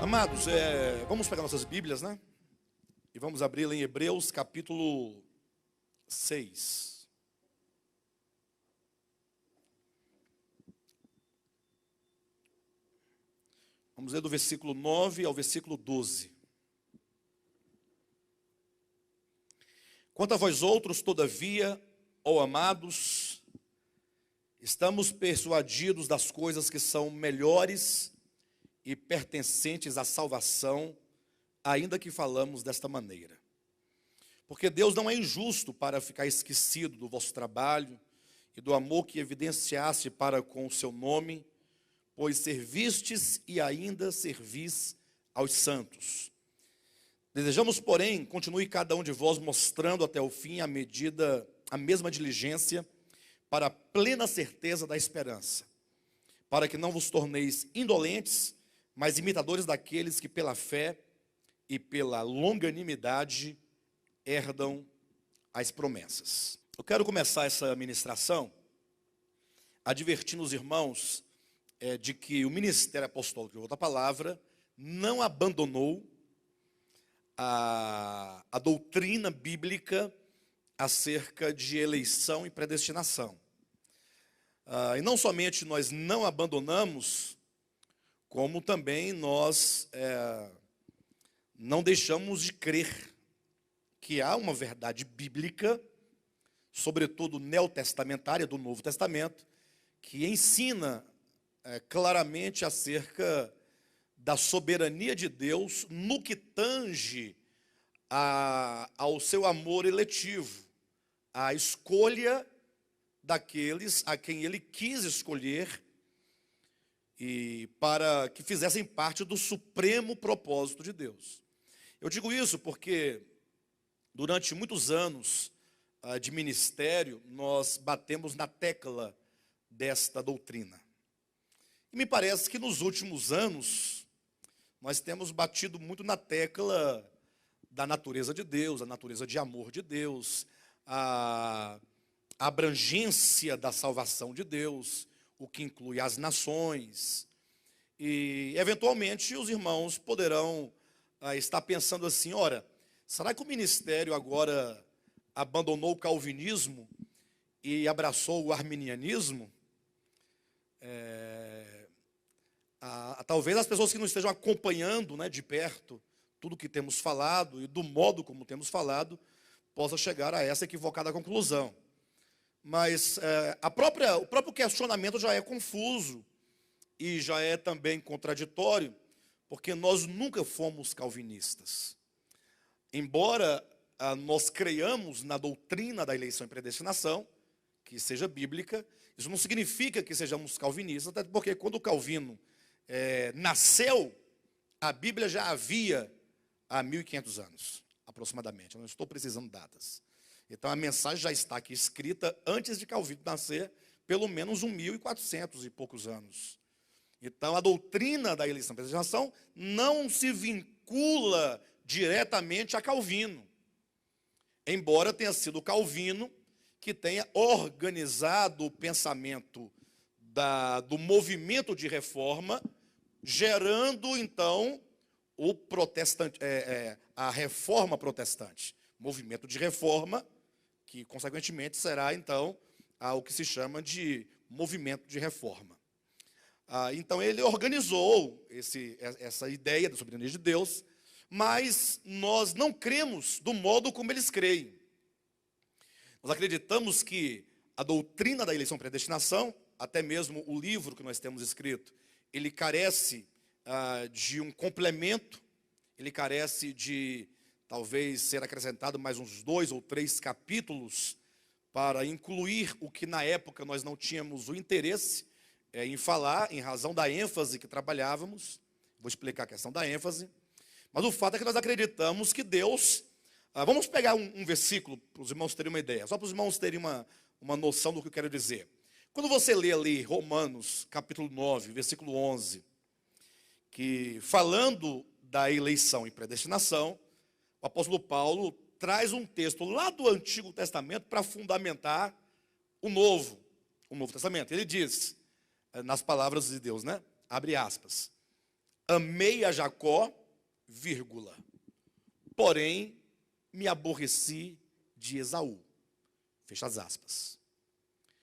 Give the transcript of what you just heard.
Amados, vamos pegar nossas Bíblias, né? E vamos abri-la em Hebreus capítulo 6. Vamos ler do versículo 9 ao versículo 12. Quanto a vós outros, todavia, ó amados, estamos persuadidos das coisas que são melhores e pertencentes à salvação, ainda que falamos desta maneira. Porque Deus não é injusto para ficar esquecido do vosso trabalho e do amor que evidenciaste para com o seu nome, pois servistes e ainda servis aos santos. Desejamos, porém, continue cada um de vós mostrando até o fim a mesma diligência para a plena certeza da esperança, para que não vos torneis indolentes, mas imitadores daqueles que pela fé e pela longanimidade herdam as promessas. Eu quero começar essa ministração advertindo os irmãos de que o ministério apostólico de outra palavra não abandonou a doutrina bíblica acerca de eleição e predestinação. E não somente nós não abandonamos, como também nós não deixamos de crer que há uma verdade bíblica, sobretudo neotestamentária do Novo Testamento, que ensina claramente acerca da soberania de Deus no que tange ao seu amor eletivo, à escolha daqueles a quem ele quis escolher e para que fizessem parte do supremo propósito de Deus. Eu digo isso porque durante muitos anos de ministério nós batemos na tecla desta doutrina. E me parece que nos últimos anos nós temos batido muito na tecla da natureza de Deus, a natureza de amor de Deus, a abrangência da salvação de Deus, o que inclui as nações. E, eventualmente, os irmãos poderão estar pensando assim, ora, será que o ministério agora abandonou o calvinismo e abraçou o arminianismo? Talvez as pessoas que não estejam acompanhando de perto tudo que temos falado e do modo como temos falado, possam chegar a essa equivocada conclusão. Mas o próprio questionamento já é confuso e já é também contraditório, porque nós nunca fomos calvinistas. Embora nós creiamos na doutrina da eleição e predestinação, que seja bíblica, isso não significa que sejamos calvinistas, até porque quando o Calvino nasceu, a Bíblia já havia há 1.500 anos, aproximadamente. Eu não estou precisando datas. Então a mensagem já está aqui escrita antes de Calvino nascer, pelo menos 1.400 e poucos anos. Então a doutrina da eleição e predestinação não se vincula diretamente a Calvino. Embora tenha sido Calvino que tenha organizado o pensamento do movimento de reforma, gerando então a reforma protestante. Movimento de reforma, que consequentemente será então o que se chama de movimento de reforma. Então ele organizou essa ideia da soberania de Deus, mas nós não cremos do modo como eles creem. Nós acreditamos que a doutrina da eleição e predestinação, até mesmo o livro que nós temos escrito, ele carece de um complemento, ele carece de talvez ser acrescentado mais uns 2 ou 3 capítulos para incluir o que na época nós não tínhamos o interesse em falar, em razão da ênfase que trabalhávamos. Vou explicar a questão da ênfase. Mas o fato é que nós acreditamos que Deus... vamos pegar um versículo para os irmãos terem uma ideia, só para os irmãos terem uma noção do que eu quero dizer. Quando você lê ali Romanos, capítulo 9, versículo 11, que falando da eleição e predestinação, o apóstolo Paulo traz um texto lá do Antigo Testamento para fundamentar o Novo Testamento. Ele diz, nas palavras de Deus, abre aspas, amei a Jacó, vírgula, porém me aborreci de Esaú. Fecha as aspas.